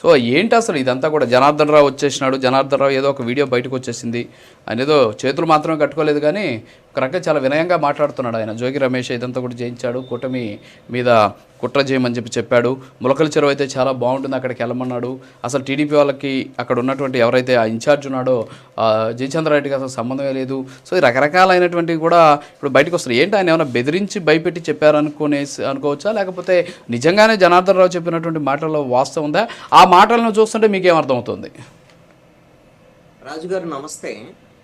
So ఏంటి అసలు ఇదంతా కూడా? జనార్దన్ రావు వచ్చేసినాడు, జనార్దన్ రావు ఏదో ఒక వీడియో బయటకు వచ్చేసింది, ఆయన ఏదో చేతులు మాత్రం కట్టుకోలేదు కానీ ఒక రకంగా చాలా వినయంగా మాట్లాడుతున్నాడు ఆయన. జోగి రమేష్ ఇదంతా కూడా చేయించాడు, కూటమి మీద కుట్ర చేయమని చెప్పాడు. ములకల చెరువు అయితే చాలా బాగుంటుంది, అక్కడికి వెళ్ళమన్నాడు. అసలు టీడీపీ వాళ్ళకి అక్కడ ఉన్నటువంటి ఎవరైతే ఆ ఇన్ఛార్జ్ ఉన్నాడో జయచంద్రారెడ్డికి అసలు సంబంధమే లేదు. సో ఈ రకరకాలైనటువంటివి కూడా ఇప్పుడు బయటకు వస్తున్నాయి. ఏంటి, ఆయన ఏమైనా బెదిరించి భయపెట్టి అనుకోవచ్చా, లేకపోతే నిజంగానే జనార్దన్ రావు చెప్పినటువంటి మాటల్లో వాస్తవం ఉందా? ఆ మాటలను చూస్తుంటే మీకేమర్థమవుతుంది? రాజు గారు నమస్తే.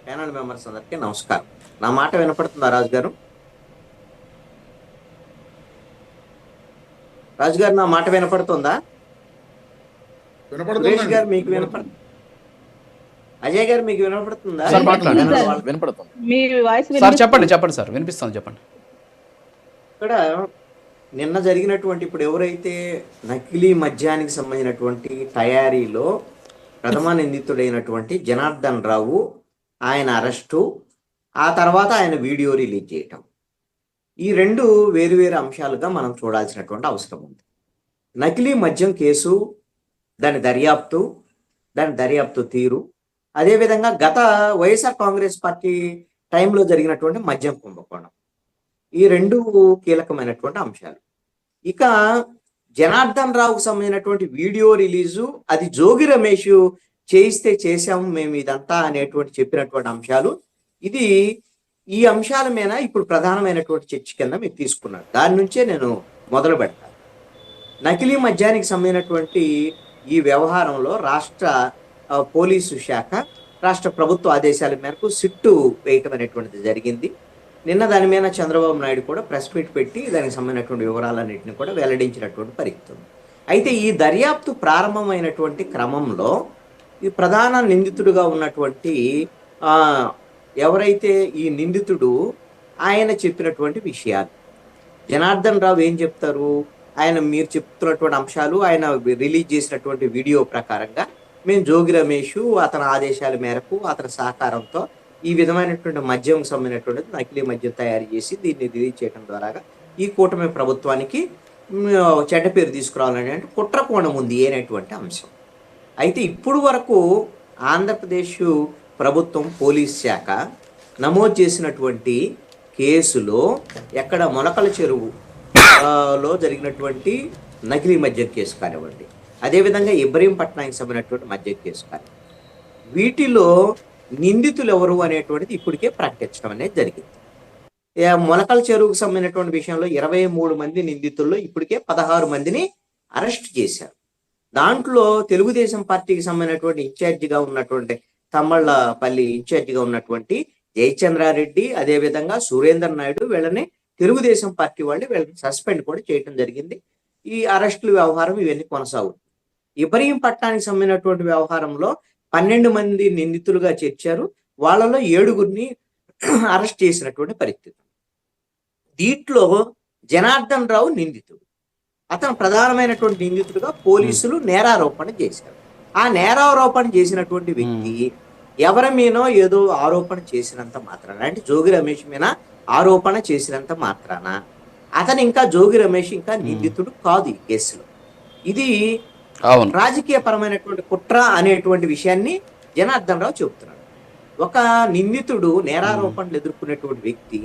ప్యానల్ మెంబర్స్ అందరికీ నమస్కారం. నా మాట వినపడుతుందా రాజు గారు? రాజు గారు నా మాట వినపడుతుందా? సురేష్ గారు మీకు వినపడుతుంది? అజయ్ గారు మీకు వినపడుతుందా? చెప్పండి సార్, వినిపిస్తాను, చెప్పండి. ఇక్కడ నిన్న జరిగినటువంటి ఇప్పుడు ఎవరైతే నకిలీ మద్యానికి సంబంధించినటువంటి తయారీలో ప్రథమ నిందితుడైనటువంటి జనార్దన్ రావు, ఆయన అరెస్టు, ఆ తర్వాత ఆయన వీడియో రిలీజ్ చేయటం, ఈ రెండు వేరువేరు అంశాలుగా మనం చూడాల్సినటువంటి అవసరం ఉంది. నకిలీ మద్యం కేసు, దాని దర్యాప్తు తీరు, అదేవిధంగా గత వైఎస్ఆర్ కాంగ్రెస్ పార్టీ టైంలో జరిగినటువంటి మద్యం కుంభకోణం, ఈ రెండు కీలకమైనటువంటి అంశాలు. ఇక జనార్దన్ రావుకు సంబంధించినటువంటి వీడియో రిలీజు, అది జోగి రమేష్ చేయిస్తే చేశాము మేము ఇదంతా అనేటువంటి చెప్పినటువంటి అంశాలు, ఇది ఈ అంశాల మీద ఇప్పుడు ప్రధానమైనటువంటి చర్చ కింద మీరు తీసుకున్నారు. దాని నుంచే నేను మొదలు పెడతాను. నకిలీ మద్యానికి సంబంధించినటువంటి ఈ వ్యవహారంలో రాష్ట్ర పోలీసు శాఖ, రాష్ట్ర ప్రభుత్వ ఆదేశాల మేరకు సిట్టు వేయటం అనేటువంటిది జరిగింది. నిన్న దాని మీద చంద్రబాబు నాయుడు కూడా ప్రెస్ మీట్ పెట్టి దానికి సంబంధించినటువంటి వివరాలన్నింటినీ కూడా వెల్లడించినటువంటి పరిస్థితి. అయితే ఈ దర్యాప్తు ప్రారంభమైనటువంటి క్రమంలో ఈ ప్రధాన నిందితుడుగా ఉన్నటువంటి ఎవరైతే ఈ నిందితుడు, ఆయన చెప్పినటువంటి విషయాలు, జనార్దన్ రావు ఏం చెప్తారు, ఆయన మీరు చెప్తున్నటువంటి అంశాలు, ఆయన రిలీజ్ చేసినటువంటి వీడియో ప్రకారంగా మేము జోగి రమేష్ అతని ఆదేశాల మేరకు అతని సహకారంతో ఈ విధమైనటువంటి మద్యం సంబంధించినటువంటి నకిలీ మద్యం తయారు చేసి దీన్ని రిలీజ్ చేయడం ద్వారా ఈ కూటమి ప్రభుత్వానికి చెడ్డ పేరు తీసుకురావాలనే కుట్ర కోణం ఉంది అనేటువంటి అంశం. అయితే ఇప్పుడు వరకు ఆంధ్రప్రదేశ్ ప్రభుత్వం పోలీస్ శాఖ నమోదు చేసినటువంటి కేసులో ఎక్కడ మొలకల చెరువులో జరిగినటువంటి నకిలీ మద్యం కేసు కానివ్వండి, అదేవిధంగా ఇబ్రహీంపట్నానికి సంబంధించినటువంటి మద్యం కేసు కానివ్వండి, వీటిలో నిందితులు ఎవరు అనేటువంటిది ఇప్పటికే ప్రకటించడం అనేది జరిగింది. మొలకల చెరువుకు సంబంధించినటువంటి విషయంలో 23 మంది నిందితుల్లో ఇప్పటికే 16 మందిని అరెస్ట్ చేశారు. దాంట్లో తెలుగుదేశం పార్టీకి సంబంధించినటువంటి ఇన్ఛార్జిగా ఉన్నటువంటి తమ్మళ్ళపల్లి ఇన్ఛార్జిగా ఉన్నటువంటి జయచంద్రారెడ్డి, అదేవిధంగా సురేందర్ నాయుడు, వీళ్ళని తెలుగుదేశం పార్టీ వాళ్ళు వీళ్ళని సస్పెండ్ కూడా చేయడం జరిగింది. ఈ అరెస్టుల వ్యవహారం ఇవన్నీ కొనసాగుతుంది. ఇబ్రహీంపట్నానికి సంబంధించినటువంటి వ్యవహారంలో 12 మంది నిందితులుగా చేర్చారు. వాళ్ళలో 7గురిని అరెస్ట్ చేసినటువంటి పరిస్థితి. దీంట్లో జనార్దన్ రావు నిందితుడు, అతను ప్రధానమైనటువంటి నిందితుడుగా పోలీసులు నేరారోపణ చేశారు. ఆ నేరారోపణ చేసినటువంటి వ్యక్తి ఎవరి మీనో ఏదో ఆరోపణ చేసినంత మాత్రాన, అంటే జోగి రమేష్ మీద ఆరోపణ చేసినంత మాత్రాన అతను ఇంకా జోగి రమేష్ ఇంకా నిందితుడు కాదు ఈ కేసులో. ఇది రాజకీయ పరమైనటువంటి కుట్ర అనేటువంటి విషయాన్ని జనార్దన్ రావు చెబుతున్నాడు. ఒక నిందితుడు నేరారోపణలు ఎదుర్కొనేటువంటి వ్యక్తి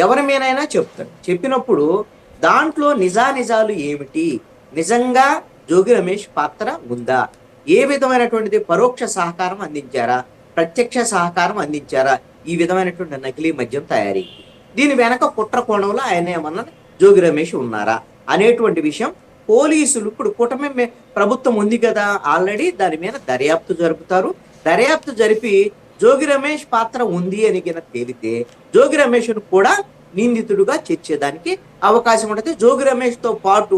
ఎవరి మీదైనా చెప్తాడు. చెప్పినప్పుడు దాంట్లో నిజానిజాలు ఏమిటి, నిజంగా జోగి రమేష్ పాత్ర ఉందా, ఏ విధమైనటువంటిది పరోక్ష సహకారం అందించారా, ప్రత్యక్ష సహకారం అందించారా ఈ విధమైనటువంటి నకిలీ మద్యం తయారీ, దీని వెనక కుట్ర కోణంలో ఆయన ఏమన్నా జోగి రమేష్ ఉన్నారా అనేటువంటి విషయం పోలీసులు, ఇప్పుడు కూటమి ప్రభుత్వం ఉంది కదా ఆల్రెడీ, దాని మీద దర్యాప్తు జరుపుతారు. దర్యాప్తు జరిపి జోగి రమేష్ పాత్ర ఉంది అని కనుక తేలితే జోగి రమేష్ను కూడా నిందితుడుగా చేర్చేదానికి అవకాశం ఉంటుంది. జోగి రమేష్ తో పాటు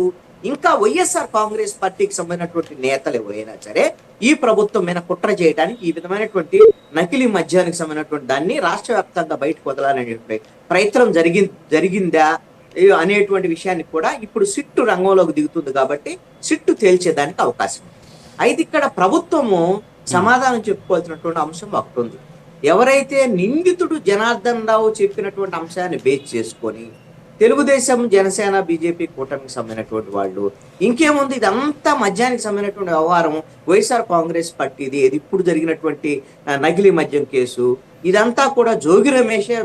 ఇంకా వైఎస్ఆర్ కాంగ్రెస్ పార్టీకి సంబంధించినటువంటి నేతలు ఎవరైనా సరే ఈ ప్రభుత్వం మీద కుట్ర చేయడానికి ఈ విధమైనటువంటి నకిలీ మద్యానికి సంబంధించినటువంటి దాన్ని రాష్ట్ర వ్యాప్తంగా బయటకు వదలాలనే ప్రయత్నం జరిగిందా అనేటువంటి విషయాన్ని కూడా ఇప్పుడు సిట్టు రంగంలోకి దిగుతుంది కాబట్టి సిట్టు తేల్చేదానికి అవకాశం. అయితే ఇక్కడ ప్రభుత్వము సమాధానం చెప్పుకోవాల్సినటువంటి అంశం ఒకటి ఉంది. ఎవరైతే నిందితుడు జనార్దన్ రావు చెప్పినటువంటి అంశాన్ని బేస్ చేసుకొని తెలుగుదేశం, జనసేన, బీజేపీ కూటమికి సంబంధించినటువంటి వాళ్ళు. ఇంకేముంది, ఇదంతా మద్యానికి సంబంధించినటువంటి వ్యవహారం. వైఎస్ఆర్ కాంగ్రెస్ పార్టీది. ఇది ఇప్పుడు జరిగినటువంటి నకిలీ మద్యం కేసు, ఇదంతా కూడా జోగి రమేషే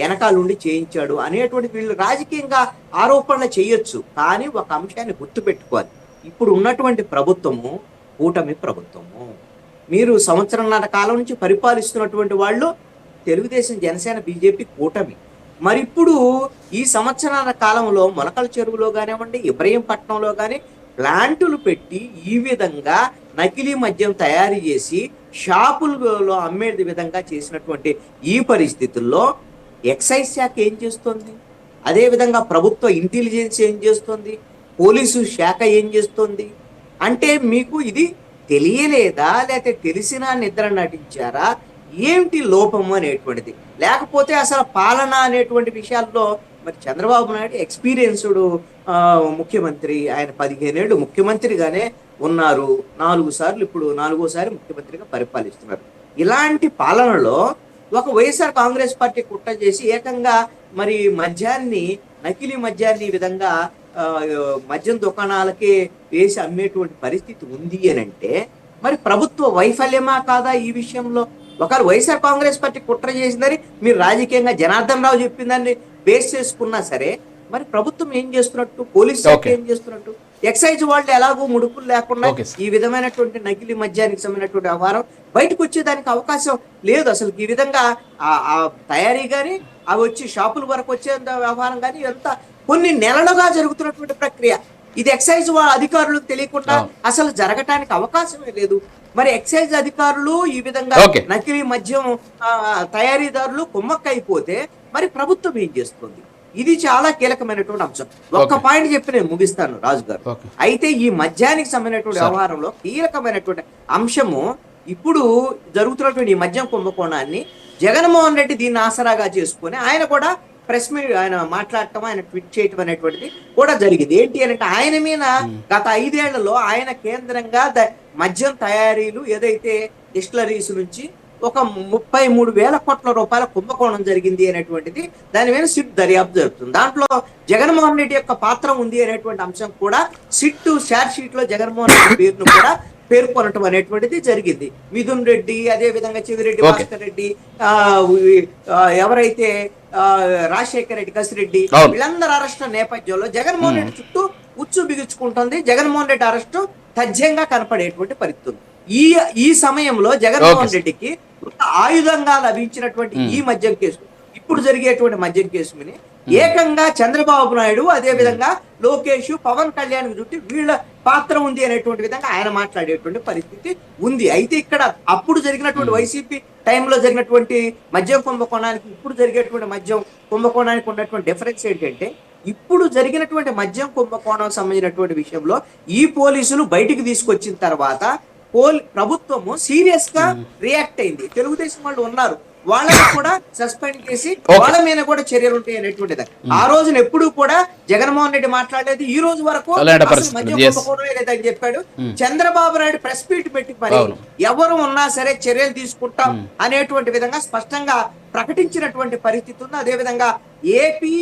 వెనకాలండి చేయించాడు అనేటువంటి వీళ్ళు రాజకీయంగా ఆరోపణలు చేయొచ్చు. కానీ ఒక అంశాన్ని గుర్తుపెట్టుకోవాలి, ఇప్పుడు ఉన్నటువంటి ప్రభుత్వము కూటమి ప్రభుత్వము. మీరు సంవత్సరంన్నర కాలం నుంచి పరిపాలిస్తున్నటువంటి వాళ్ళు తెలుగుదేశం, జనసేన, బీజేపీ కూటమి. మరి ఇప్పుడు ఈ సంవత్సరాల కాలంలో మొలకల చెరువులో కానివ్వండి, ఇబ్రహీంపట్నంలో కానీ ప్లాంటులు పెట్టి ఈ విధంగా నకిలీ మద్యం తయారు చేసి షాపులలో అమ్మే విధంగా చేసినటువంటి ఈ పరిస్థితుల్లో ఎక్సైజ్ శాఖ ఏం చేస్తుంది, అదేవిధంగా ప్రభుత్వ ఇంటెలిజెన్స్ ఏం చేస్తుంది, పోలీసు శాఖ ఏం చేస్తుంది? అంటే మీకు ఇది తెలియలేదా, లేకపోతే తెలిసినా నిద్ర నటించారా, ఏమిటి లోపము అనేటువంటిది? లేకపోతే అసలు పాలన అనేటువంటి విషయాల్లో మరి చంద్రబాబు నాయుడు ఎక్స్పీరియన్స్డ్ ముఖ్యమంత్రి. ఆయన 15 ఏళ్ళు ముఖ్యమంత్రిగానే ఉన్నారు, 4 సార్లు, ఇప్పుడు 4వసారి ముఖ్యమంత్రిగా పరిపాలిస్తున్నారు. ఇలాంటి పాలనలో ఒక వైఎస్ఆర్ కాంగ్రెస్ పార్టీ కుట్ర చేసి ఏకంగా మరి మద్యాన్ని, నకిలీ మద్యాన్ని ఈ విధంగా మద్యం దుకాణాలకే వేసి అమ్మేటువంటి పరిస్థితి ఉంది అని అంటే మరి ప్రభుత్వ వైఫల్యమా కాదా ఈ విషయంలో? ఒకవేళ వైఎస్ఆర్ కాంగ్రెస్ పార్టీ కుట్ర చేసిందని మీరు రాజకీయంగా జనార్దన్ రావు చెప్పిందని బేస్ చేసుకున్నా సరే, మరి ప్రభుత్వం ఏం చేస్తున్నట్టు, పోలీస్ శాఖ ఏం చేస్తున్నట్టు, ఎక్సైజ్ వాళ్ళు ఎలాగో ముడుపులు లేకుండా ఈ విధమైనటువంటి నకిలీ మద్యానికి సంబంధించినటువంటి వ్యవహారం బయటకు వచ్చేదానికి అవకాశం లేదు. అసలు ఈ విధంగా ఆ తయారీ కానీ అవి వచ్చి షాపుల వరకు వచ్చే వ్యవహారం కానీ ఇదంతా కొన్ని నెలలుగా జరుగుతున్నటువంటి ప్రక్రియ. ఇది ఎక్సైజ్ అధికారులకు తెలియకుండా అసలు జరగటానికి అవకాశమే లేదు. మరి ఎక్సైజ్ అధికారులు ఈ విధంగా నకిలీ మద్యం తయారీదారులు కుమ్మక్కైపోతే మరి ప్రభుత్వం ఏం చేస్తుంది? ఇది చాలా కీలకమైనటువంటి అంశం. ఒక్క పాయింట్ చెప్పి నేను ముగిస్తాను రాజు గారు. అయితే ఈ మద్యానికి సంబంధించినటువంటి వ్యవహారంలో కీలకమైనటువంటి అంశము ఇప్పుడు జరుగుతున్నటువంటి ఈ మద్యం కుంభకోణాన్ని జగన్మోహన్ రెడ్డి దీన్ని ఆసరాగా చేసుకుని ఆయన కూడా ప్రెస్ మీట్ ఆయన మాట్లాడటం, ఆయన ట్వీట్ చేయటం అనేటువంటిది కూడా జరిగింది. ఏంటి అంటే ఆయన మీద గత 5 ఏళ్లలో ఆయన కేంద్రంగా మద్యం తయారీలు ఏదైతే డిస్టిలరీస్ నుంచి ఒక 33,000 కోట్ల రూపాయల కుంభకోణం జరిగింది అనేటువంటిది దాని మీద సిట్ దర్యాప్తు జరుగుతుంది. దాంట్లో జగన్మోహన్ రెడ్డి యొక్క పాత్ర ఉంది అనేటువంటి అంశం కూడా సిట్ ఛార్జ్ షీట్ లో జగన్మోహన్ రెడ్డి పేరును కూడా పేర్కొనటం అనేటువంటిది జరిగింది. మిథున్ రెడ్డి, అదే విధంగా చెవిరెడ్డి భాస్కర్ రెడ్డి, ఎవరైతే రాజశేఖర రెడ్డి, కసిరెడ్డి, వీళ్ళందరూ అరెస్ట్ నేపథ్యంలో జగన్మోహన్ రెడ్డి చుట్టూ ఉచ్చు బిగుచుకుంటుంది. జగన్మోహన్ రెడ్డి అరెస్టు తథ్యంగా కనపడేటువంటి పరిస్థితి. ఈ సమయంలో జగన్మోహన్ రెడ్డికి ఆయుధంగా లభించినటువంటి ఈ మద్యం కేసు, ఇప్పుడు జరిగేటువంటి మద్యం కేసుని ఏకంగా చంద్రబాబు నాయుడు, అదే విధంగా లోకేష్, పవన్ కళ్యాణ్ చుట్టి వీళ్ళ పాత్ర ఉంది అనేటువంటి విధంగా ఆయన మాట్లాడేటువంటి పరిస్థితి ఉంది. అయితే ఇక్కడ అప్పుడు జరిగినటువంటి వైసీపీ టైంలో జరిగినటువంటి మద్యం కుంభకోణానికి ఇప్పుడు జరిగేటువంటి మద్యం కుంభకోణానికి ఉన్నటువంటి డిఫరెన్స్ ఏంటంటే, ఇప్పుడు జరిగినటువంటి మద్యం కుంభకోణం సంబంధించినటువంటి విషయంలో ఈ పోలీసులు బయటికి తీసుకొచ్చిన తర్వాత ప్రభుత్వము సీరియస్ గా రియాక్ట్ అయింది. తెలుగుదేశం వాళ్ళు ఉన్నారు, వాళ్ళని కూడా సస్పెండ్ చేసి వాళ్ళ మీద కూడా చర్యలు ఉంటాయి అనేటువంటిది. ఆ రోజున ఎప్పుడు కూడా జగన్మోహన్ రెడ్డి మాట్లాడలేదు. ఈ రోజు వరకు మద్యం కుంభకోణమే లేదని చెప్పాడు. చంద్రబాబు నాయుడు ప్రెస్ మీట్ పెట్టి మరి ఎవరు ఉన్నా సరే చర్యలు తీసుకుంటాం అనేటువంటి విధంగా స్పష్టంగా ప్రకటించినటువంటి పరిస్థితి ఉంది. అదే విధంగా ఏపీ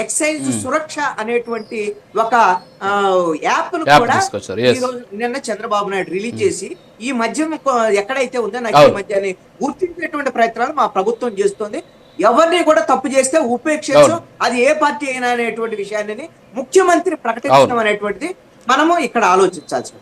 ఎక్సైజ్ సురక్ష అనేటువంటి ఒక యాప్ ను కూడా ఈ రోజు నిన్న చంద్రబాబు నాయుడు రిలీజ్ చేసి ఈ మద్యం ఎక్కడైతే ఉందో నకిలీ మద్యాన్ని గుర్తించేటువంటి ప్రయత్నాలు మా ప్రభుత్వం చేస్తుంది. ఎవరిని కూడా తప్పు చేస్తే ఉపేక్షించు, అది ఏ పార్టీ అయినా అనేటువంటి విషయాన్ని ముఖ్యమంత్రి ప్రకటించడం అనేటువంటిది మనము ఇక్కడ ఆలోచించాల్సిన